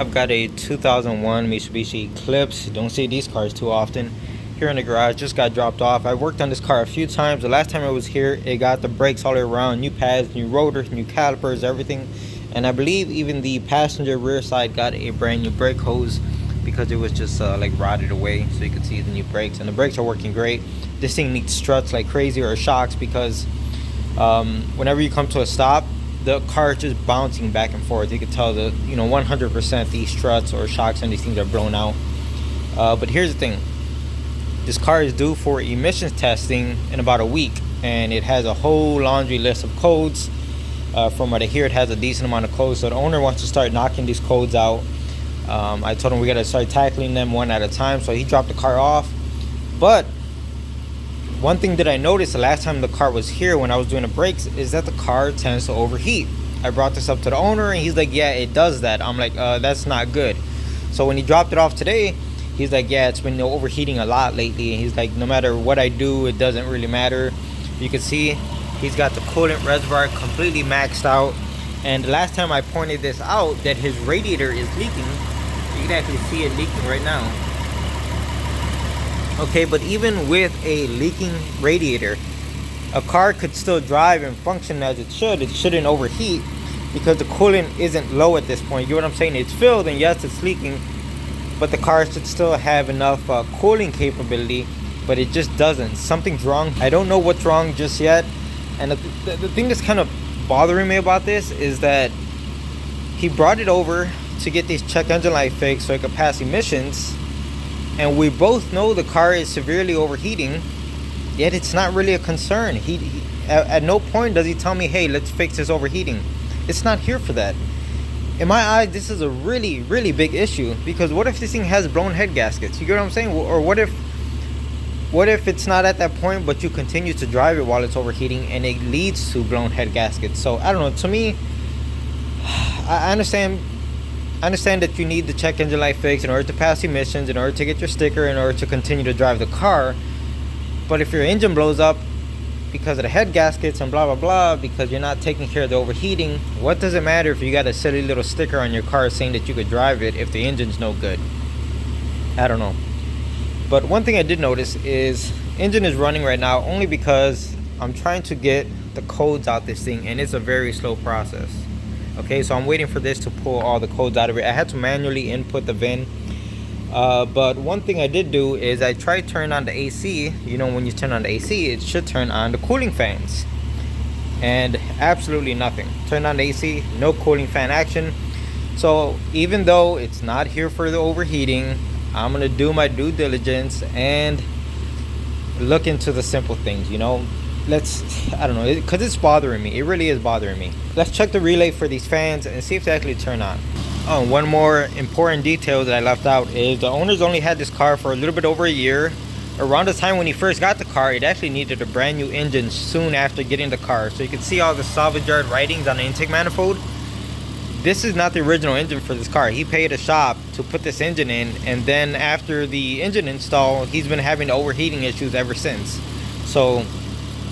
I've got a 2001 Mitsubishi Eclipse. Don't see these cars too often. Here in the garage, just got dropped off. I worked on this car a few times. The last time I was here, it got the brakes all the way around, new pads, new rotors, new calipers, everything. And I believe even the passenger rear side got a brand new brake hose because it was just like rotted away. So you can see the new brakes, and the brakes are working great. This thing needs struts like crazy, or shocks, because whenever you come to a stop, the car is just bouncing back and forth. You can tell the 100% these struts or shocks and these things are blown out. But here's the thing: this car is due for emissions testing in about a week, and it has a whole laundry list of codes. From what I hear, it has a decent amount of codes, so the owner wants to start knocking these codes out. I told him we got to start tackling them one at a time, so he dropped the car off. But one thing that I noticed the last time the car was here when I was doing the brakes is that the car tends to overheat. I brought this up to the owner and he's like, yeah, it does that. I'm like, that's not good. So when he dropped it off today, he's like, yeah, it's been overheating a lot lately. And he's like, no matter what I do, it doesn't really matter. You can see he's got the coolant reservoir completely maxed out. And the last time I pointed this out, that his radiator is leaking. You can actually see it leaking right now. Okay, but even with a leaking radiator, a car could still drive and function as it should. It shouldn't overheat because the coolant isn't low at this point. You know what I'm saying? It's filled, and yes, it's leaking, but the car should still have enough cooling capability, but it just doesn't. Something's wrong. I don't know what's wrong just yet. And the thing that's kind of bothering me about this is that he brought it over to get these check engine light fixed so it could pass emissions. And we both know the car is severely overheating, yet it's not really a concern. He at no point does he tell me, hey, let's fix this overheating. It's not here for that. In my eyes, this is a really, really big issue, because what if this thing has blown head gaskets? You get what I'm saying? Or what if it's not at that point, but you continue to drive it while it's overheating and it leads to blown head gaskets? So I don't know. To me, I understand that you need the check engine light fix in order to pass emissions, in order to get your sticker, in order to continue to drive the car. But if your engine blows up because of the head gaskets and blah blah blah, because you're not taking care of the overheating, what does it matter if you got a silly little sticker on your car saying that you could drive it if the engine's no good? I don't know. But one thing I did notice is engine is running right now only because I'm trying to get the codes out this thing, and it's a very slow process. Okay, so I'm waiting for this to pull all the codes out of it. I had to manually input the VIN. But one thing I did do is I tried turning on the AC. You know, when you turn on the AC, it should turn on the cooling fans. And absolutely nothing. Turn on the AC, no cooling fan action. So even though it's not here for the overheating, I'm going to do my due diligence and look into the simple things, I don't know, because it's bothering me. It really is bothering me. Let's check the relay for these fans and see if they actually turn on. Oh, one more important detail that I left out is the owners only had this car for a little bit over a year. Around the time when he first got the car, it actually needed a brand new engine soon after getting the car. So you can see all the salvage yard writings on the intake manifold. This is not the original engine for this car. He paid a shop to put this engine in, and then after the engine install, he's been having overheating issues ever since. So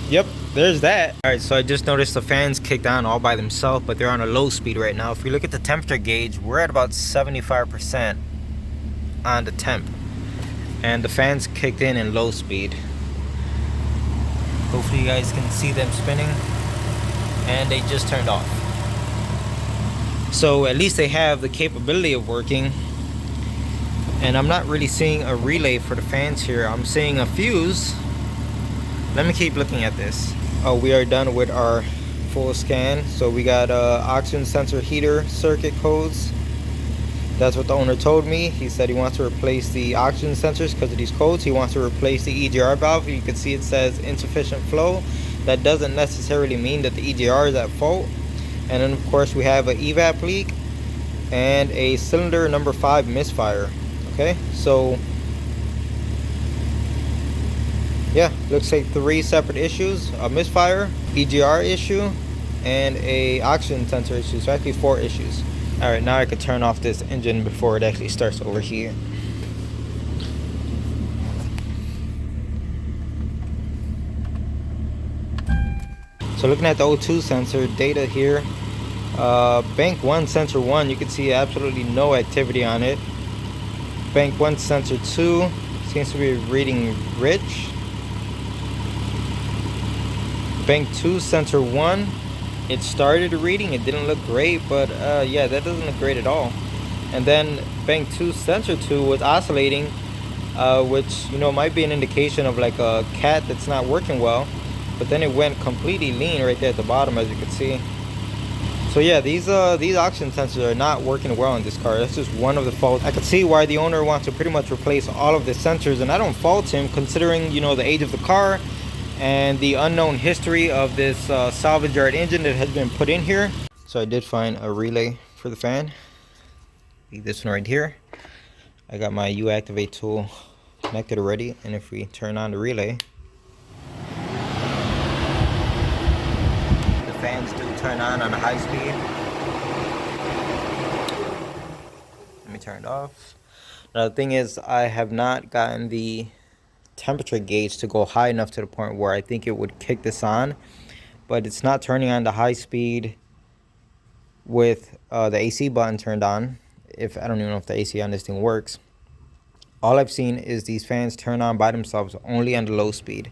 yep, there's that. All right, so I just noticed the fans kicked on all by themselves, but they're on a low speed right now. If we look at the temperature gauge, we're at about 75% on the temp, and the fans kicked in low speed. Hopefully you guys can see them spinning, and they just turned off. So at least they have the capability of working. And I'm not really seeing a relay for the fans here. I'm seeing a fuse. Let me keep looking at this. Oh, we are done with our full scan. So we got oxygen sensor heater circuit codes. That's what the owner told me. He said he wants to replace the oxygen sensors because of these codes. He wants to replace the EGR valve. You can see it says insufficient flow. That doesn't necessarily mean that the EGR is at fault. And then of course we have an EVAP leak and a cylinder number 5 misfire. Okay, so yeah, looks like 3 separate issues: a misfire, EGR issue, and a oxygen sensor issue. So actually 4 issues. All right, now I could turn off this engine before it actually starts to overheat. So looking at the O2 sensor data here, Bank 1 sensor 1, you can see absolutely no activity on it. Bank 1 sensor 2 seems to be reading rich. Bank 2 sensor 1, it started reading, it didn't look great, but yeah, that doesn't look great at all. And then bank 2 sensor 2 was oscillating, which, you know, might be an indication of like a cat that's not working well. But then it went completely lean right there at the bottom, as you can see. So yeah, these oxygen sensors are not working well in this car. That's just one of the faults. I could see why the owner wants to pretty much replace all of the sensors, and I don't fault him considering, you know, the age of the car and the unknown history of this salvage yard engine that has been put in here. So I did find a relay for the fan. This one right here. I got my U-activate tool connected already, and if we turn on the relay, the fans do turn on a high speed. Let me turn it off. Now the thing is, I have not gotten the temperature gauge to go high enough to the point where I think it would kick this on, but it's not turning on the high speed with the AC button turned on. If I don't even know if the AC on this thing works. All I've seen is these fans turn on by themselves only on the low speed.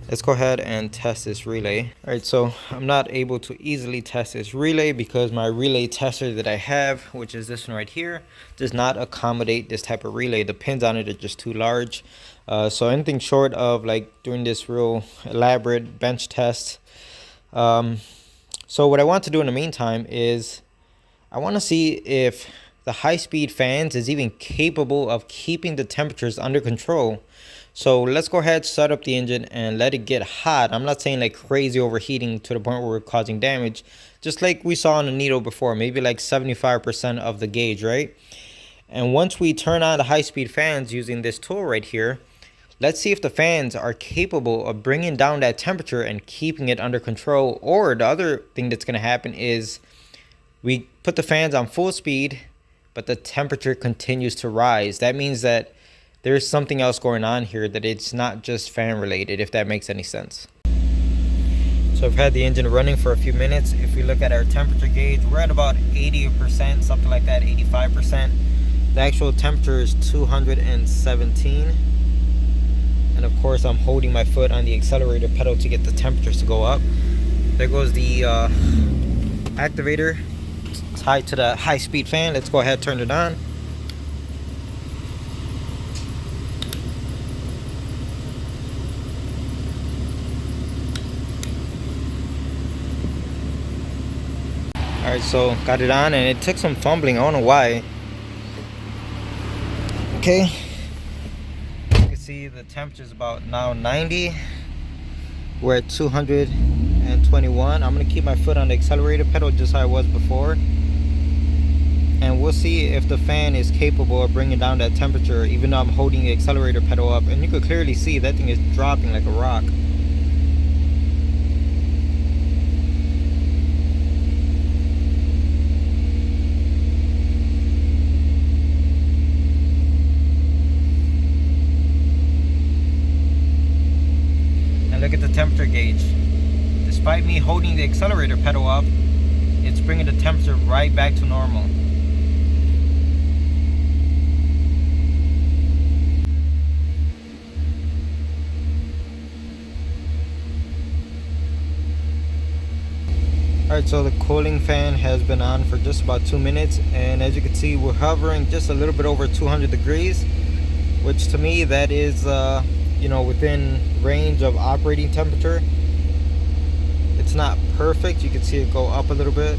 Let's go ahead and test this relay. All right, so I'm not able to easily test this relay because my relay tester that I have, which is this one right here, does not accommodate this type of relay. The pins on it are just too large. So anything short of like doing this real elaborate bench test. So what I want to do in the meantime is I want to see if the high-speed fans is even capable of keeping the temperatures under control. So let's go ahead, start up the engine and let it get hot. I'm not saying like crazy overheating to the point where we're causing damage, just like we saw on the needle before, maybe like 75% of the gauge, right? And once we turn on the high-speed fans using this tool right here, let's see if the fans are capable of bringing down that temperature and keeping it under control. Or the other thing that's going to happen is we put the fans on full speed, but the temperature continues to rise. That means that there's something else going on here, that it's not just fan related, if that makes any sense. So I've had the engine running for a few minutes. If we look at our temperature gauge, we're at about 80%, something like that, 85%. The actual temperature is 217. And of course, I'm holding my foot on the accelerator pedal to get the temperatures to go up. There goes the activator tied to the high-speed fan. Let's go ahead and turn it on. Alright, so got it on and it took some fumbling. I don't know why. Okay. You can see the temperature is about now 90. We're at 221. I'm going to keep my foot on the accelerator pedal just how I was before. And we'll see if the fan is capable of bringing down that temperature, even though I'm holding the accelerator pedal up. And you can clearly see that thing is dropping like a rock. And look at the temperature gauge. Despite me holding the accelerator pedal up, it's bringing the temperature right back to normal. Alright, so the cooling fan has been on for just about 2 minutes, and as you can see, we're hovering just a little bit over 200 degrees, which to me, that is you know, within range of operating temperature. It's not perfect. You can see it go up a little bit.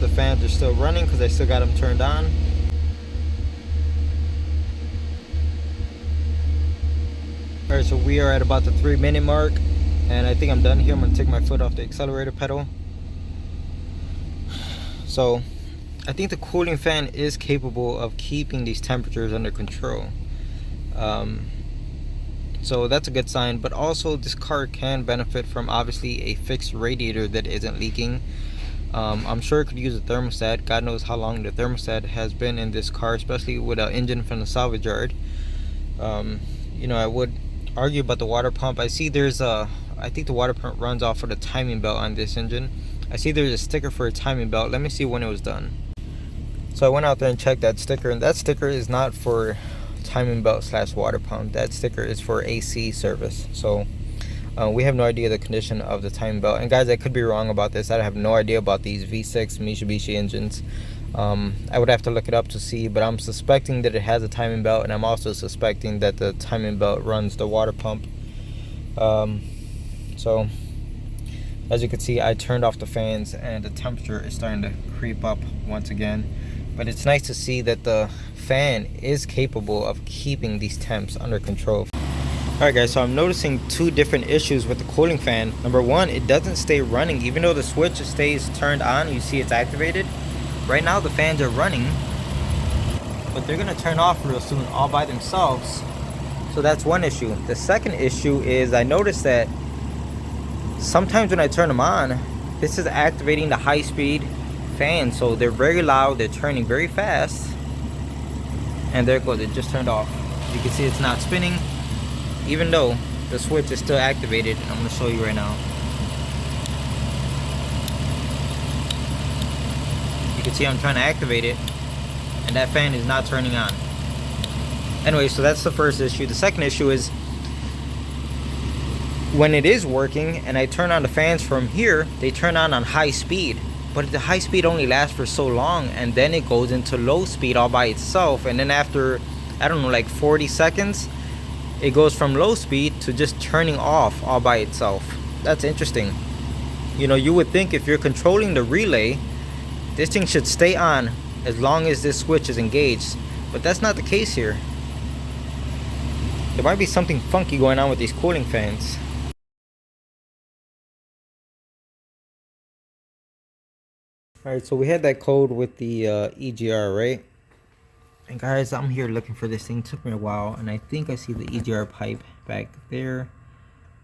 The fans are still running because I still got them turned on. Alright, so we are at about the 3-minute mark, and I think I'm done here. I'm going to take my foot off the accelerator pedal. So I think the cooling fan is capable of keeping these temperatures under control. So that's a good sign, but also this car can benefit from obviously a fixed radiator that isn't leaking. I'm sure it could use a thermostat. God knows how long the thermostat has been in this car, especially with an engine from the salvage yard. You know, I would argue about the water pump. I see there's I think the water pump runs off of the timing belt on this engine. I see there's a sticker for a timing belt. Let me see when it was done. So I went out there and checked that sticker, and that sticker is not for timing belt slash water pump. That sticker is for AC service. So we have no idea the condition of the timing belt. And guys, I could be wrong about this. I have no idea about these V6 Mitsubishi engines. I would have to look it up to see, but I'm suspecting that it has a timing belt, and I'm also suspecting that the timing belt runs the water pump. So as you can see, I turned off the fans and the temperature is starting to creep up once again. But it's nice to see that the fan is capable of keeping these temps under control. Alright guys, so I'm noticing two different issues with the cooling fan. Number one, it doesn't stay running. Even though the switch stays turned on, you see it's activated. Right now the fans are running, but they're going to turn off real soon all by themselves. So that's one issue. The second issue is I noticed that sometimes when I turn them on, this is activating the high-speed fan, so they're very loud, they're turning very fast, and there it goes, it just turned off. You can see it's not spinning even though the switch is still activated. I'm going to show you right now. You can see I'm trying to activate it and that fan is not turning on. Anyway, so that's the first issue. The second issue is when it is working and I turn on the fans from here, they turn on high speed. But the high speed only lasts for so long, and then it goes into low speed all by itself. And then after, I don't know, like 40 seconds, it goes from low speed to just turning off all by itself. That's interesting. You know, you would think if you're controlling the relay, this thing should stay on as long as this switch is engaged. But that's not the case here. There might be something funky going on with these cooling fans. Alright, so we had that code with the EGR, right? And guys, I'm here looking for this thing. It took me a while, and I think I see the EGR pipe back there,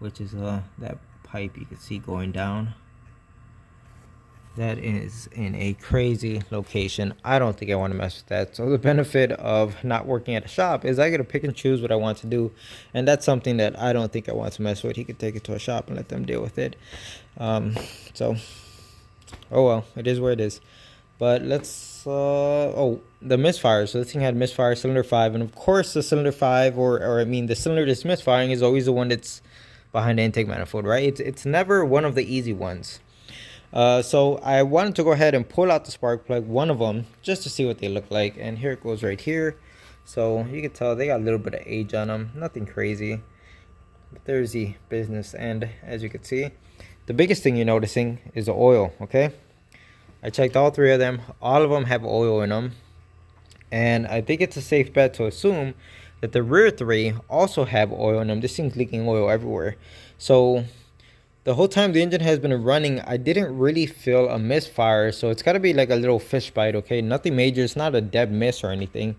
which is that pipe you can see going down. That is in a crazy location. I don't think I want to mess with that. So the benefit of not working at a shop is I get to pick and choose what I want to do, and that's something that I don't think I want to mess with. He could take it to a shop and let them deal with it. So oh well, it is where it is. But let's oh, the misfire. So this thing had misfire cylinder 5, and of course the cylinder 5, or I mean the cylinder that's misfiring is always the one that's behind the intake manifold, right? It's never one of the easy ones. So I wanted to go ahead and pull out the spark plug, one of them, just to see what they look like. And here it goes right here. So you can tell they got a little bit of age on them, nothing crazy. But there's the business end, as you can see. The biggest thing you're noticing is the oil, okay? I checked all three of them. All of them have oil in them. And I think it's a safe bet to assume that the rear three also have oil in them. This thing's leaking oil everywhere. So the whole time the engine has been running, I didn't really feel a misfire. So it's got to be like a little fish bite, okay? Nothing major. It's not a dead miss or anything.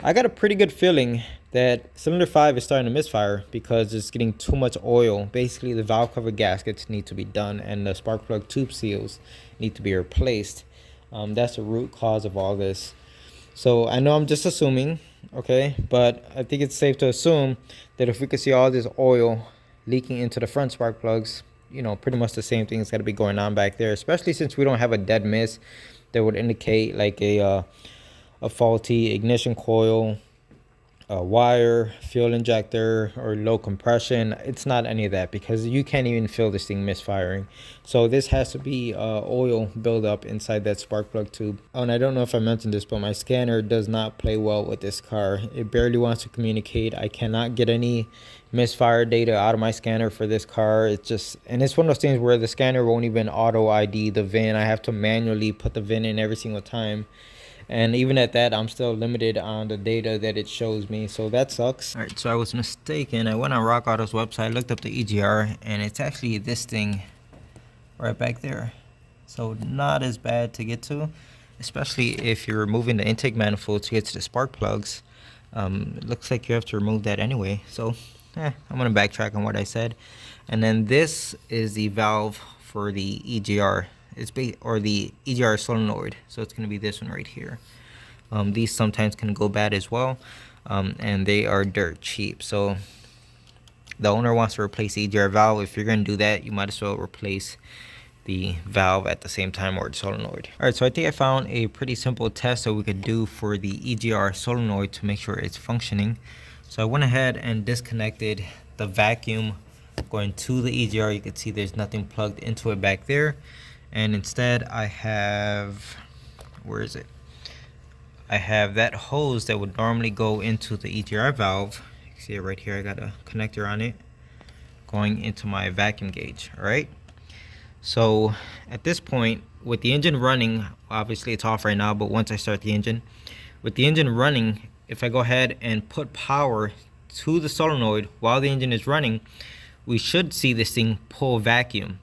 I got a pretty good feeling that cylinder 5 is starting to misfire because it's getting too much oil. Basically, the valve cover gaskets need to be done and the spark plug tube seals need to be replaced. That's the root cause of all this. So I know I'm just assuming, okay, but I think it's safe to assume that if we could see all this oil leaking into the front spark plugs, you know, pretty much the same thing is got to be going on back there, especially since we don't have a dead miss that would indicate like a faulty ignition coil, a wire, fuel injector, or low compression. It's not any of that because you can't even feel this thing misfiring. So this has to be oil buildup inside that spark plug tube. Oh, and I don't know if I mentioned this, but my scanner does not play well with this car. It barely wants to communicate. I cannot get any misfire data out of my scanner for this car. It's just, and it's one of those things where the scanner won't even auto ID the VIN. I have to manually put the VIN in every single time. And even at that, I'm still limited on the data that it shows me. So that sucks. All right, so I was mistaken. I went on Rock Auto's website, looked up the EGR, and it's actually this thing right back there. So not as bad to get to, especially if you're removing the intake manifold to get to the spark plugs. It looks like you have to remove that anyway. So I'm going to backtrack on what I said. And then this is the valve for the EGR. Or the EGR solenoid, so it's going to be this one right here. These sometimes can go bad as well, and they are dirt cheap. So the owner wants to replace the EGR valve. If you're going to do that, you might as well replace the valve at the same time, or the solenoid. All right, so I think I found a pretty simple test that we could do for the EGR solenoid to make sure it's functioning. So I went ahead and disconnected the vacuum going to the EGR. You can see there's nothing plugged into it back there, and instead I have, where is it? I have that hose that would normally go into the EGR valve. You can see it right here. I got a connector on it going into my vacuum gauge. All right, so at this point, with the engine running, obviously it's off right now, but once I start the engine, with the engine running, if I go ahead and put power to the solenoid while the engine is running, we should see this thing pull vacuum.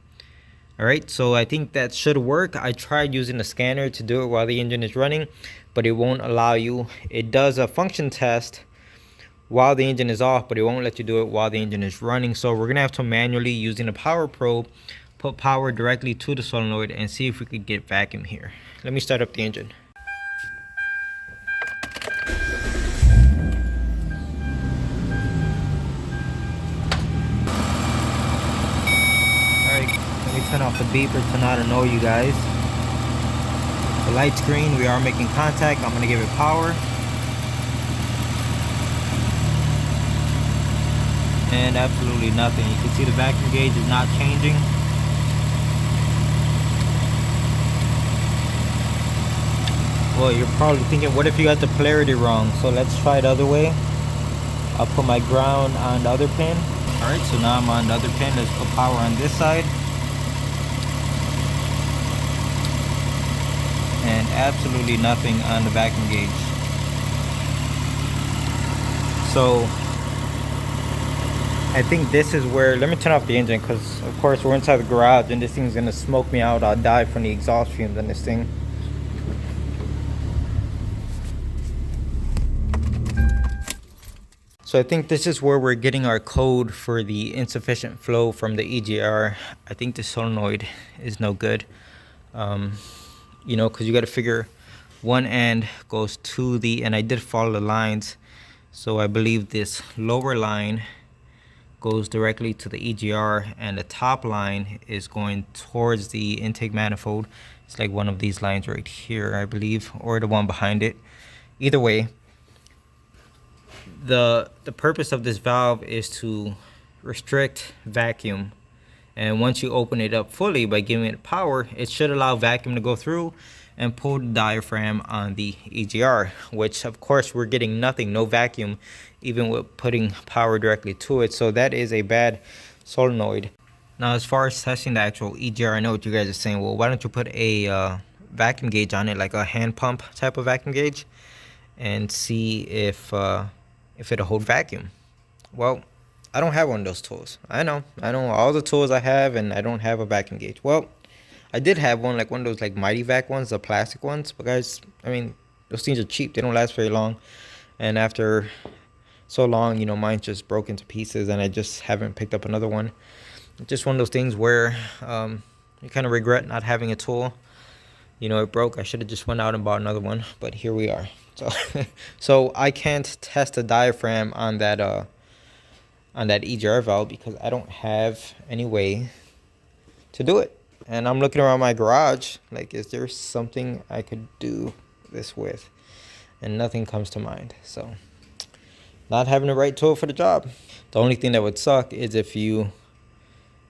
All right, so I think that should work. I tried using the scanner to do it while the engine is running, but it won't allow you. It does a function test while the engine is off, but it won't let you do it while the engine is running. So we're gonna have to manually, using a power probe, put power directly to the solenoid and see if we could get vacuum here. Let me start up the engine. Turn off the beeper to not annoy you guys. The light's green, we are making contact. I'm gonna give it power. And absolutely nothing. You can see the vacuum gauge is not changing. Well, you're probably thinking, what if you got the polarity wrong? So let's try the other way. I'll put my ground on the other pin. All right, so now I'm on the other pin. Let's put power on this side. And absolutely nothing on the vacuum gauge. So I think this is where, let me turn off the engine, because of course we're inside the garage and this thing's gonna smoke me out. I'll die from the exhaust fumes on this thing. So I think this is where we're getting our code for the insufficient flow from the EGR. I think the solenoid is no good. You know, because you got to figure one end goes to the, and I did follow the lines, so I believe this lower line goes directly to the EGR and the top line is going towards the intake manifold. It's like one of these lines right here, I believe, or the one behind it. Either way, the purpose of this valve is to restrict vacuum. And once you open it up fully by giving it power, it should allow vacuum to go through and pull the diaphragm on the EGR, which of course we're getting nothing, no vacuum, even with putting power directly to it. So that is a bad solenoid. Now, as far as testing the actual EGR, I know what you guys are saying. Well, why don't you put a vacuum gauge on it, like a hand pump type of vacuum gauge, and see if it'll hold vacuum? Well, I don't have one of those tools. I know all the tools I have, and I don't have a vacuum gauge. Well, I did have one, like one of those like Mighty Vac ones, the plastic ones. But guys, I mean, those things are cheap. They don't last very long. And after so long, you know, mine just broke into pieces, and I just haven't picked up another one. It's just one of those things where you kind of regret not having a tool. You know, it broke. I should have just went out and bought another one. But here we are. So, so I can't test the diaphragm on that EGR valve because I don't have any way to do it. And I'm looking around my garage, like, is there something I could do this with? And nothing comes to mind. So, not having the right tool for the job. The only thing that would suck is if you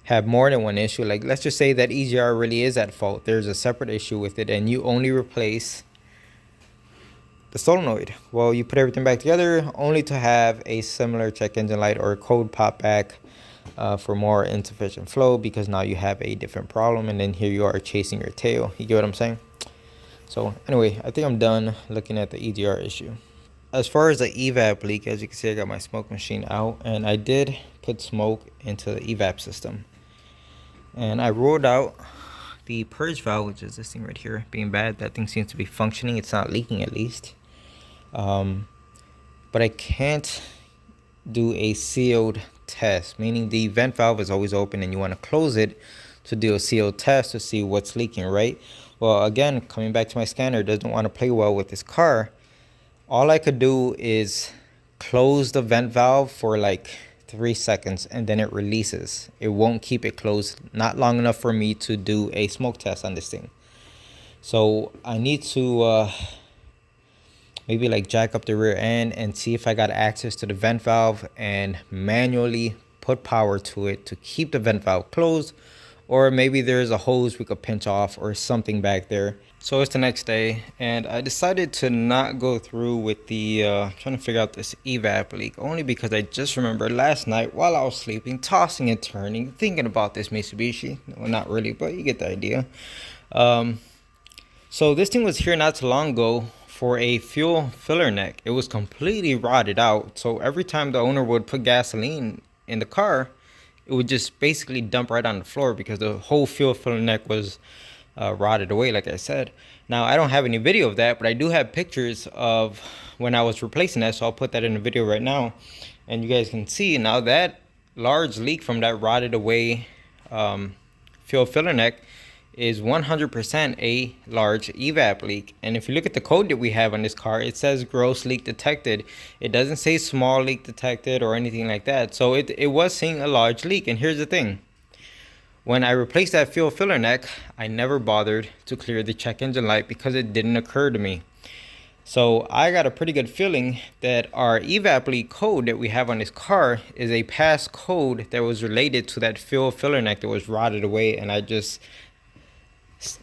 have more than one issue. Like, let's just say that EGR really is at fault. There's a separate issue with it, and you only replace the solenoid. Well, you put everything back together only to have a similar check engine light or code pop back for more insufficient flow, because now you have a different problem, and then here you are chasing your tail. You get what I'm saying? So anyway, I think I'm done looking at the EGR issue. As far as the EVAP leak, as you can see, I got my smoke machine out, and I did put smoke into the EVAP system, and I ruled out the purge valve, which is this thing right here, being bad. That thing seems to be functioning. It's not leaking, at least. But I can't do a sealed test, meaning the vent valve is always open and you want to close it to do a sealed test to see what's leaking, right? Well, again, coming back to my scanner, doesn't want to play well with this car. All I could do is close the vent valve for like 3 seconds and then it releases. It won't keep it closed, not long enough for me to do a smoke test on this thing. So I need to maybe like jack up the rear end and see if I got access to the vent valve and manually put power to it to keep the vent valve closed, or maybe there's a hose we could pinch off or something back there. So it's the next day and I decided to not go through with the trying to figure out this EVAP leak, only because I just remember last night while I was sleeping, tossing and turning, thinking about this Mitsubishi. Well, not really, but you get the idea. So this thing was here not too long ago for a fuel filler neck. It was completely rotted out. So every time the owner would put gasoline in the car, it would just basically dump right on the floor because the whole fuel filler neck was rotted away, like I said. Now, I don't have any video of that, but I do have pictures of when I was replacing that. So I'll put that in the video right now. And you guys can see now that large leak from that rotted away fuel filler neck is 100% a large EVAP leak. And if you look at the code that we have on this car, it says gross leak detected. It doesn't say small leak detected or anything like that. So it was seeing a large leak. And here's the thing. When I replaced that fuel filler neck, I never bothered to clear the check engine light because it didn't occur to me. So I got a pretty good feeling that our EVAP leak code that we have on this car is a past code that was related to that fuel filler neck that was rotted away, and I just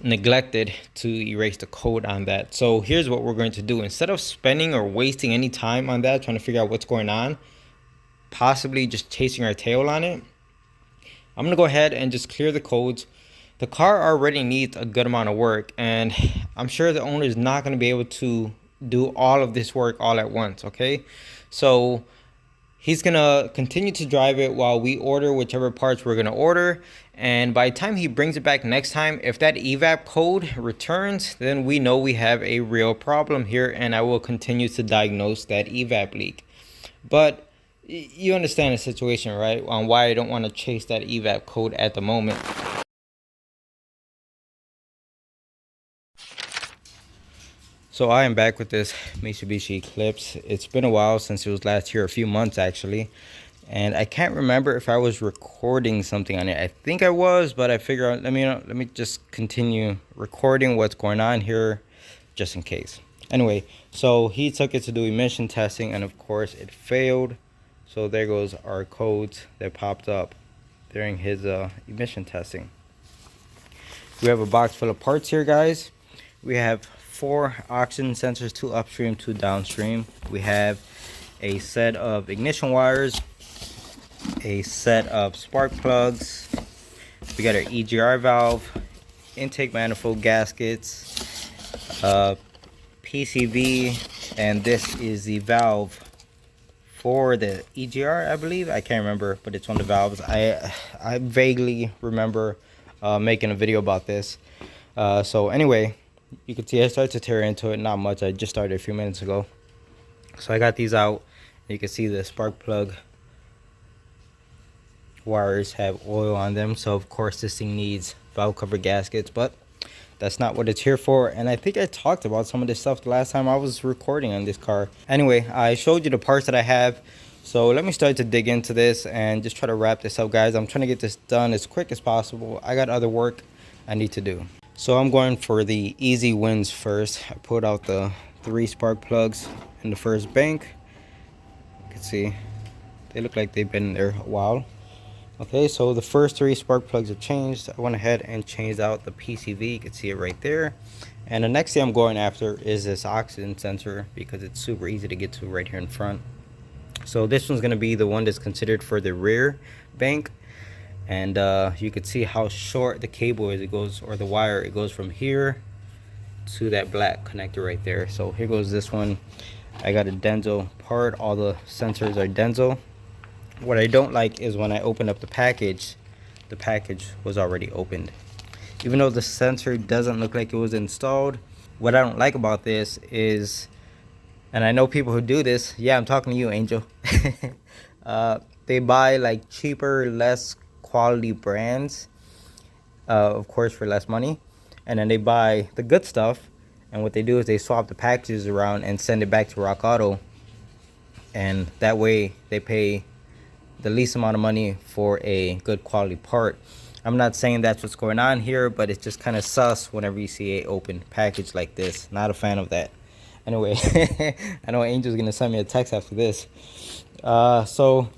neglected to erase the code on that. So here's what we're going to do. Instead of spending or wasting any time on that, trying to figure out what's going on, possibly just chasing our tail on it, I'm going to go ahead and just clear the codes. The car already needs a good amount of work, and I'm sure the owner is not going to be able to do all of this work all at once, okay? So he's going to continue to drive it while we order whichever parts we're going to order. And by the time he brings it back next time, if that EVAP code returns, then we know we have a real problem here, and I will continue to diagnose that EVAP leak. But you understand the situation, right? On why I don't want to chase that EVAP code at the moment. So I am back with this Mitsubishi Eclipse. It's been a while since it was last here, a few months actually. And I can't remember if I was recording something on it. I think I was, but I figure out, let me just continue recording what's going on here just in case. Anyway, so he took it to do emission testing, and of course it failed. So there goes our codes that popped up during his emission testing. We have a box full of parts here, guys. We have 4 oxygen sensors, 2 upstream, 2 downstream. We have a set of ignition wires, a set of spark plugs. We got our EGR valve, intake manifold gaskets, PCV, and this is the valve for the EGR, I believe. I can't remember, but it's one of the valves. I vaguely remember making a video about this. So anyway, you can see I started to tear into it. Not much. I just started a few minutes ago. So I got these out. You can see the spark plug wires have oil on them. So of course this thing needs valve cover gaskets, but that's not what it's here for. And I think I talked about some of this stuff the last time I was recording on this car. Anyway, I showed you the parts that I have. So let me start to dig into this and just try to wrap this up, guys. I'm trying to get this done as quick as possible. I got other work I need to do. So I'm going for the easy wins first. I pulled out the 3 spark plugs in the first bank. You can see they look like they've been there a while. Okay, so the first 3 spark plugs are changed. I went ahead and changed out the PCV. You can see it right there. And the next thing I'm going after is this oxygen sensor because it's super easy to get to right here in front. So this one's going to be the one that's considered for the rear bank. And you can see how short the cable is. It goes, or the wire, it goes from here to that black connector right there. So here goes this one. I got a Denso part. All the sensors are Denso. What I don't like is when I open up the package was already opened. Even though the sensor doesn't look like it was installed, what I don't like about this is, and I know people who do this, yeah, I'm talking to you, Angel. They buy like cheaper, less quality brands, of course for less money, and then they buy the good stuff, and what they do is they swap the packages around and send it back to Rock Auto, and that way they pay the least amount of money for a good quality part. I'm not saying that's what's going on here, but it's just kind of sus whenever you see a open package like this. Not a fan of that. Anyway, I know Angel's gonna send me a text after this. So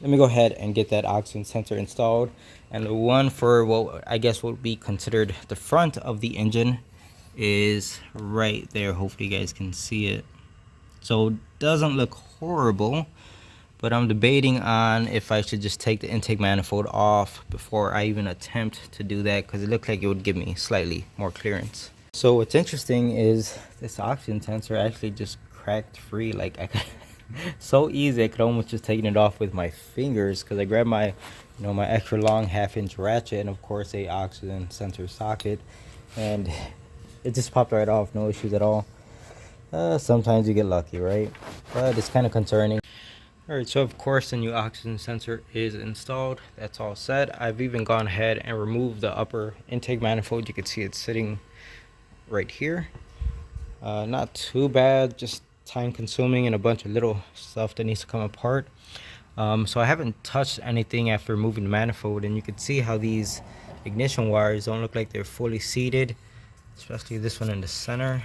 let me go ahead and get that oxygen sensor installed. And the one for what I guess would be considered the front of the engine is right there. Hopefully you guys can see it. So it doesn't look horrible, but I'm debating on if I should just take the intake manifold off before I even attempt to do that, because it looked like it would give me slightly more clearance. So what's interesting is this oxygen sensor actually just cracked free. Like I could so easy, I could almost just taken it off with my fingers, because I grabbed my my extra long 1/2-inch ratchet and of course a oxygen sensor socket, and it just popped right off, no issues at all. Sometimes you get lucky, right? But it's kind of concerning. Alright, so of course the new oxygen sensor is installed. That's all set. I've even gone ahead and removed the upper intake manifold. You can see it's sitting right here. Not too bad, just time consuming and a bunch of little stuff that needs to come apart. So I haven't touched anything after removing the manifold, and you can see how these ignition wires don't look like they're fully seated, especially this one in the center.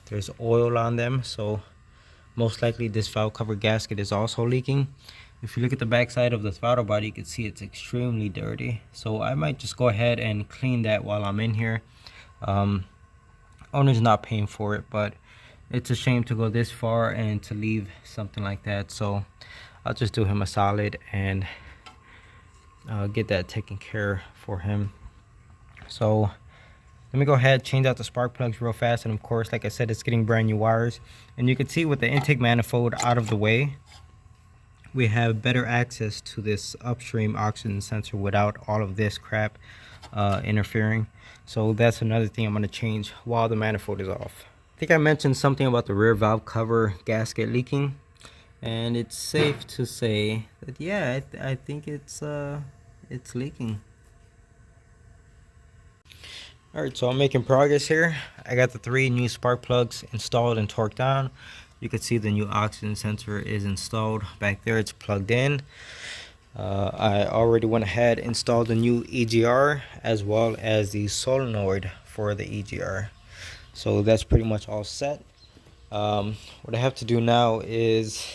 There's oil on them, so most likely this valve cover gasket is also leaking. If you look at the back side of the throttle body, you can see it's extremely dirty. So I might just go ahead and clean that while I'm in here. Owner's not paying for it, but it's a shame to go this far and to leave something like that. So I'll just do him a solid and get that taken care for him. So let me go ahead, change out the spark plugs real fast, and of course, like I said, it's getting brand new wires. And you can see with the intake manifold out of the way, we have better access to this upstream oxygen sensor without all of this crap interfering. So that's another thing I'm going to change while the manifold is off. I think I mentioned something about the rear valve cover gasket leaking, and it's safe to say that yeah, I think it's leaking. Alright, so I'm making progress here. I got the 3 new spark plugs installed and torqued down. You can see the new oxygen sensor is installed back there. It's plugged in. I already went ahead and installed the new EGR as well as the solenoid for the EGR. So that's pretty much all set. What I have to do now is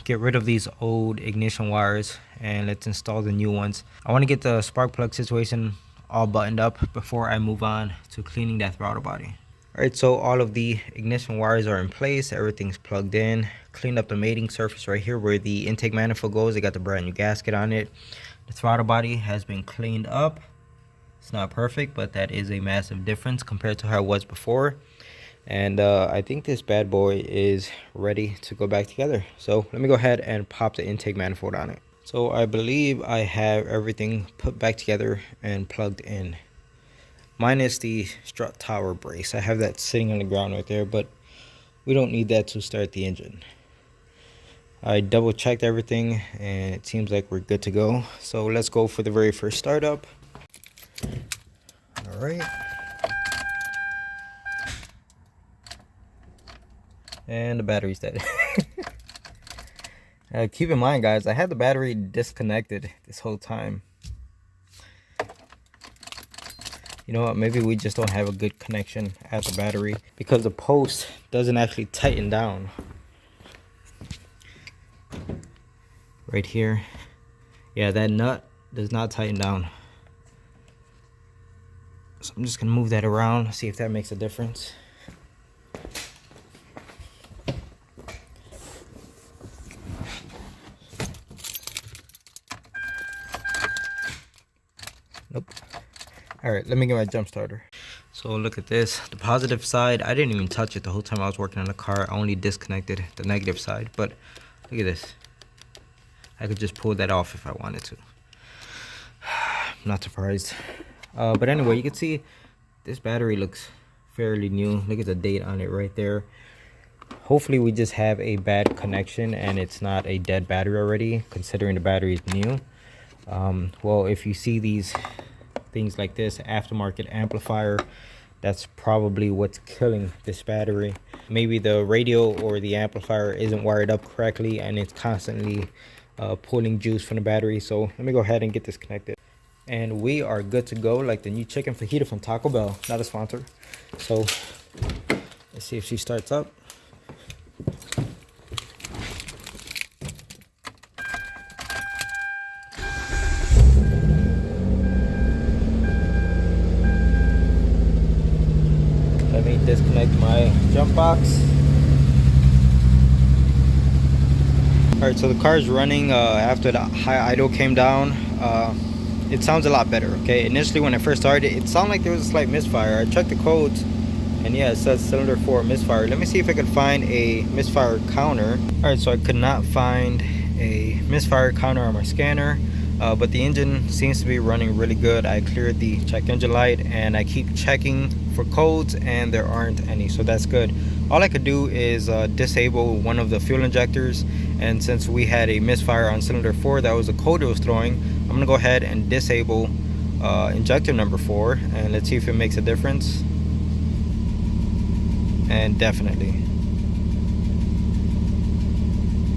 get rid of these old ignition wires and let's install the new ones. I want to get the spark plug situation all buttoned up before I move on to cleaning that throttle body. Alright, so all of the ignition wires are in place, everything's plugged in. Cleaned up the mating surface right here where the intake manifold goes. They got the brand new gasket on it. The throttle body has been cleaned up. It's not perfect, but that is a massive difference compared to how it was before. And I think this bad boy is ready to go back together. So let me go ahead and pop the intake manifold on it. So I believe I have everything put back together and plugged in, minus the strut tower brace. I have that sitting on the ground right there, but we don't need that to start the engine. I double checked everything and it seems like we're good to go. So let's go for the very first startup. All right. And the battery's dead. Keep in mind, guys, I had the battery disconnected this whole time. You know what, maybe we just don't have a good connection at the battery because the post doesn't actually tighten down. Right here. Yeah, that nut does not tighten down. So I'm just gonna move that around, see if that makes a difference. Nope. Alright, let me get my jump starter. So look at this. The positive side, I didn't even touch it the whole time I was working on the car. I only disconnected the negative side. But look at this. I could just pull that off if I wanted to. I'm not surprised. But anyway, you can see this battery looks fairly new. Look at the date on it right there. Hopefully we just have a bad connection and it's not a dead battery already, considering the battery is new. Well, if you see these things like this, aftermarket amplifier That's probably what's killing this battery. Maybe the radio or the amplifier isn't wired up correctly and it's constantly pulling juice from the battery. So let me go ahead and get this connected. And we are good to go, like the new chicken fajita from Taco Bell. Not a sponsor. So let's see if she starts up. Let me disconnect my jump box. Alright, so the car is running after the high idle came down. It sounds a lot better, okay? Initially when I first started, it sounded like there was a slight misfire. I checked the codes, and yeah, it says cylinder 4 misfire. Let me see if I can find a misfire counter. Alright, so I could not find a misfire counter on my scanner. But the engine seems to be running really good. I cleared the check engine light and I keep checking for codes and there aren't any, so that's good. All I could do is disable one of the fuel injectors, and since we had a misfire on cylinder 4, that was the code it was throwing. I'm gonna go ahead and disable injector number 4 and let's see if it makes a difference. And definitely,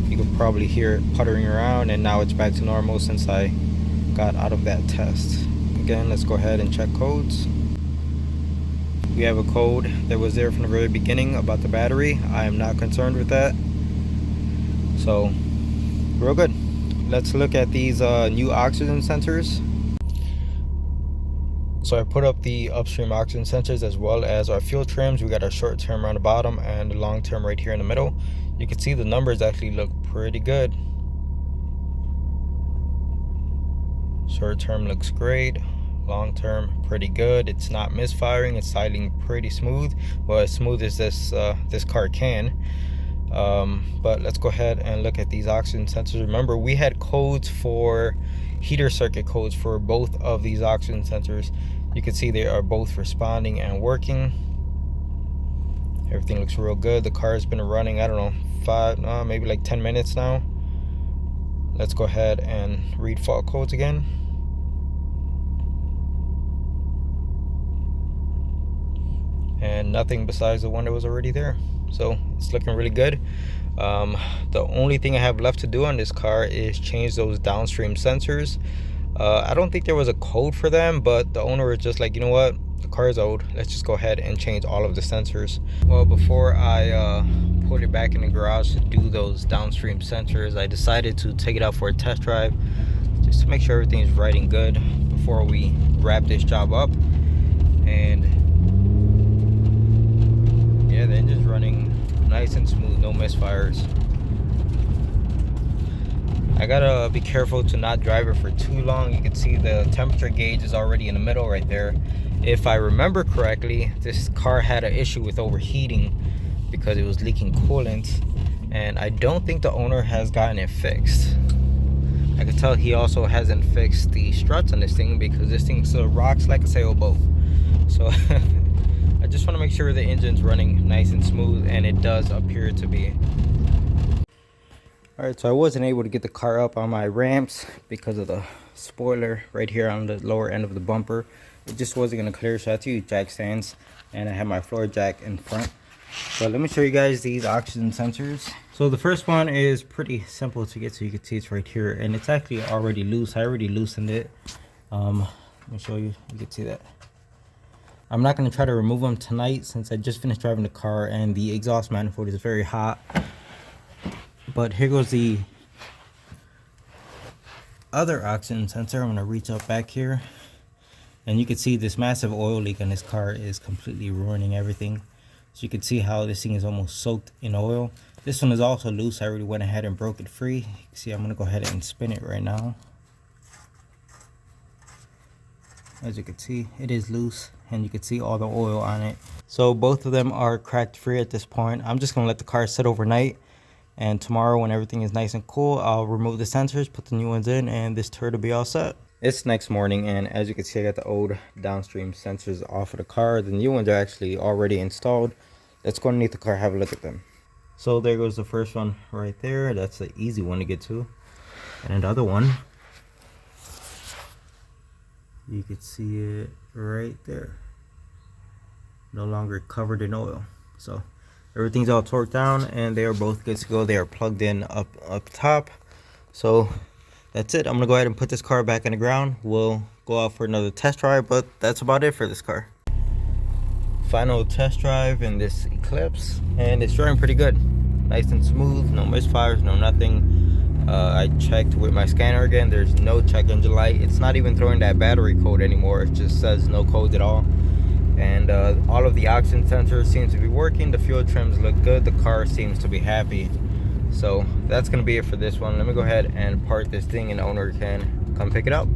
you could probably hear it puttering around, and now it's back to normal since I got out of that test. Again, let's go ahead and check codes. We have a code that was there from the very beginning about the battery. I am not concerned with that, so real good. Let's look at these new oxygen sensors. So I put up the upstream oxygen sensors as well as our fuel trims. We got our short term around the bottom and the long term right here in the middle. You can see the numbers actually look pretty good. Short term looks great. Long term pretty good. It's not misfiring. It's idling pretty smooth. Well, as smooth as this car can. But let's go ahead and look at these oxygen sensors. Remember, we had codes for heater circuit codes for both of these oxygen sensors. You can see they are both responding and working. Everything looks real good. The car has been running, I don't know, maybe like 10 minutes now. Let's go ahead and read fault codes again. And nothing besides the one that was already there. So it's looking really good. The only thing I have left to do on this car is change those downstream sensors. I don't think there was a code for them, but the owner was just like, you know what, the car is old, let's just go ahead and change all of the sensors. Well, before I put it back in the garage to do those downstream sensors, I decided to take it out for a test drive just to make sure everything is right and good before we wrap this job up. And yeah, the engine's running nice and smooth, no misfires. I gotta be careful to not drive it for too long. You can see the temperature gauge is already in the middle right there. If I remember correctly, this car had an issue with overheating because it was leaking coolant, and I don't think the owner has gotten it fixed. I can tell he also hasn't fixed the struts on this thing because this thing still rocks like a sailboat. So I just want to make sure the engine's running nice and smooth, and it does appear to be. Alright, so I wasn't able to get the car up on my ramps because of the spoiler right here on the lower end of the bumper. It just wasn't going to clear, so I had to use jack stands, and I have my floor jack in front. So let me show you guys these oxygen sensors. So the first one is pretty simple to get, so you can see it's right here, and it's actually already loose. I already loosened it. Let me show you. You can see that. I'm not going to try to remove them tonight since I just finished driving the car and the exhaust manifold is very hot. But here goes the other oxygen sensor. I'm going to reach up back here, and you can see this massive oil leak on this car is completely ruining everything. So you can see how this thing is almost soaked in oil. This one is also loose. I already went ahead and broke it free. You can see I'm going to go ahead and spin it right now. As you can see, it is loose, and you can see all the oil on it. So both of them are cracked free at this point. I'm just going to let the car sit overnight, and tomorrow when everything is nice and cool, I'll remove the sensors, put the new ones in, and this turd will be all set. It's next morning, and as you can see, I got the old downstream sensors off of the car. The new ones are actually already installed. Let's go underneath the car, have a look at them. So there goes the first one right there. That's the easy one to get to. And the other one, you can see it right there. no longer covered in oil. So everything's all torqued down and they are both good to go. They are plugged in up top. So that's it. I'm gonna go ahead and put this car back in the ground. We'll go out for another test drive, but that's about it for this car. Final test drive in this Eclipse, and it's driving pretty good. Nice and smooth, no misfires, no nothing. I checked with my scanner again. There's no check engine light. It's not even throwing that battery code anymore. It just says no codes at all. And all of the oxygen sensors seem to be working. The fuel trims look good. The car seems to be happy. So that's gonna be it for this one. Let me go ahead and park this thing and the owner can come pick it up.